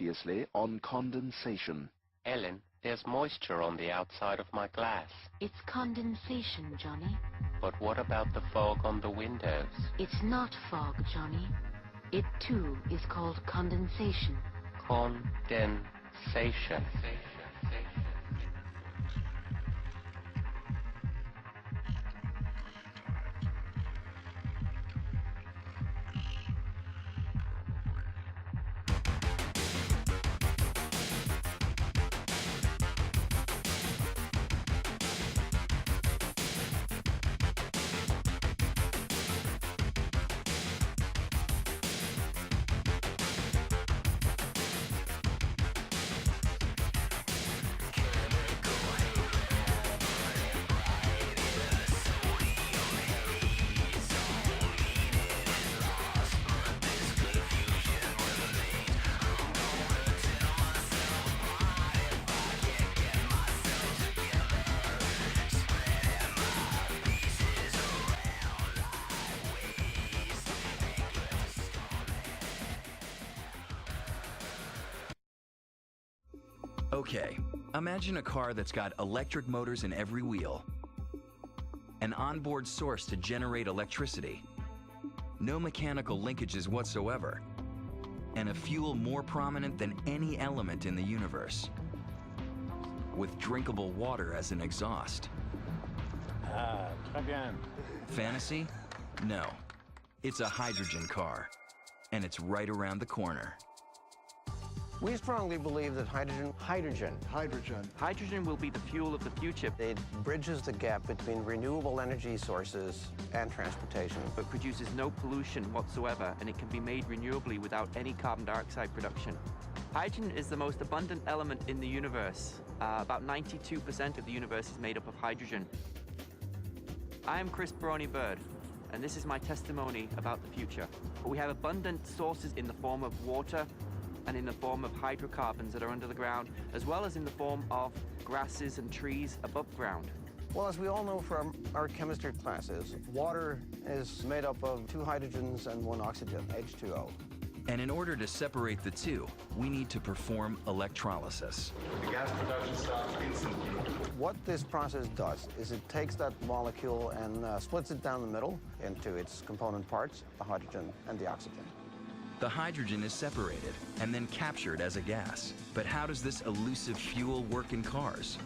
previously on condensation. Ellen, there's moisture on the outside of my glass. It's condensation, Johnny. But what about the fog on the windows? It's not fog, Johnny. It too is called condensation. Condensation. Okay, imagine a car that's got electric motors in every wheel, an onboard source to generate electricity, no mechanical linkages whatsoever, and a fuel more prominent than any element in the universe, with drinkable water as an exhaust. Ah, très bien. Fantasy? No. It's a hydrogen car, and it's right around the corner. We strongly believe that hydrogen Hydrogen will be the fuel of the future. it bridges the gap between renewable energy sources and transportation. But produces no pollution whatsoever, and it can be made renewably without any carbon dioxide production. Hydrogen is the most abundant element in the universe. About 92% of the universe is made up of hydrogen. I am Chris Baroni-Bird, and this is my testimony about the future. We have abundant sources in the form of water and in the form of hydrocarbons that are under the ground, as well as in the form of grasses and trees above ground. Well, as we all know from our chemistry classes, water is made up of 2 hydrogens and 1 oxygen, H2O. And in order to separate the two, we need to perform electrolysis. The gas production starts instantly. What this process does is it takes that molecule and splits it down the middle into its component parts, the hydrogen and the oxygen. The hydrogen is separated and then captured as a gas. But how does this elusive fuel work in cars?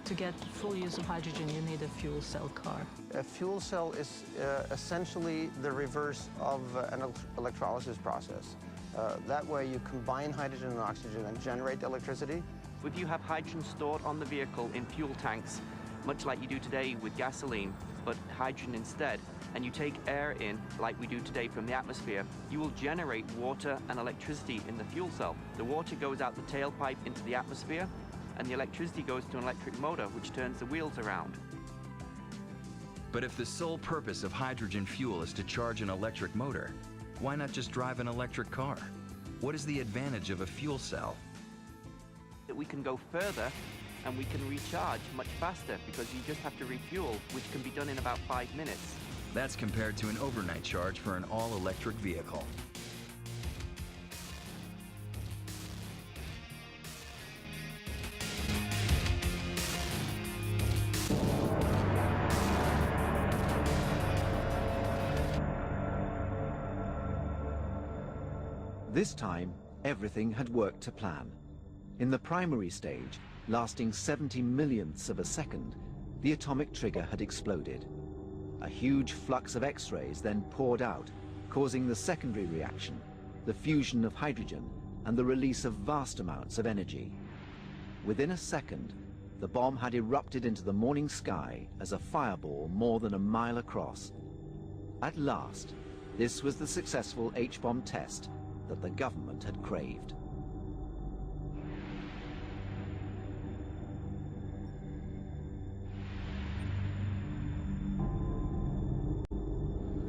To get full use of hydrogen, you need a fuel cell car. A fuel cell is essentially the reverse of an electrolysis process. That way you combine hydrogen and oxygen and generate electricity. If you have hydrogen stored on the vehicle in fuel tanks, much like you do today with gasoline, but hydrogen instead, and you take air in, like we do today from the atmosphere, you will generate water and electricity in the fuel cell. The water goes out the tailpipe into the atmosphere, and the electricity goes to an electric motor, which turns the wheels around. But if the sole purpose of hydrogen fuel is to charge an electric motor, why not just drive an electric car? What is the advantage of a fuel cell? That we can go further and we can recharge much faster because you just have to refuel, which can be done in about 5 minutes. That's compared to an overnight charge for an all-electric vehicle. This time, everything had worked to plan. In the primary stage, lasting 70 millionths of a second, the atomic trigger had exploded. A huge flux of X-rays then poured out, causing the secondary reaction, the fusion of hydrogen, and the release of vast amounts of energy. Within a second, the bomb had erupted into the morning sky as a fireball more than a mile across. At last, this was the successful H-bomb test that the government had craved.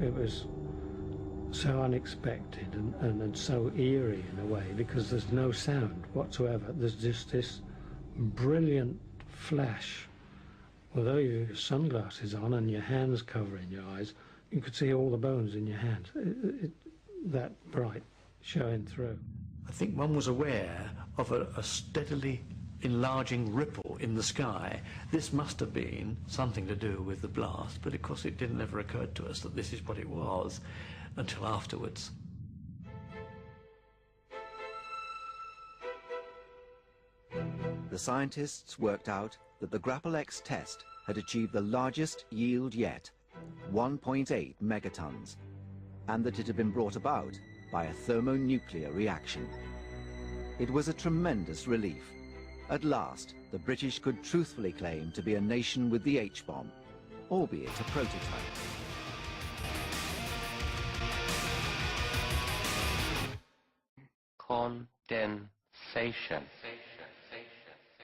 It was so unexpected and so eerie in a way, because there's no sound whatsoever. There's just this brilliant flash. Although you have your sunglasses on and your hands covering your eyes, you could see all the bones in your hands. That bright, showing through. I think one was aware of a steadily enlarging ripple in the sky. This must have been something to do with the blast, but of course it didn't ever occur to us that this is what it was until afterwards. The scientists worked out that the Grapple-X test had achieved the largest yield yet, 1.8 megatons, and that it had been brought about by a thermonuclear reaction. It was a tremendous relief. At last, the British could truthfully claim to be a nation with the H-bomb, albeit a prototype. Condensation.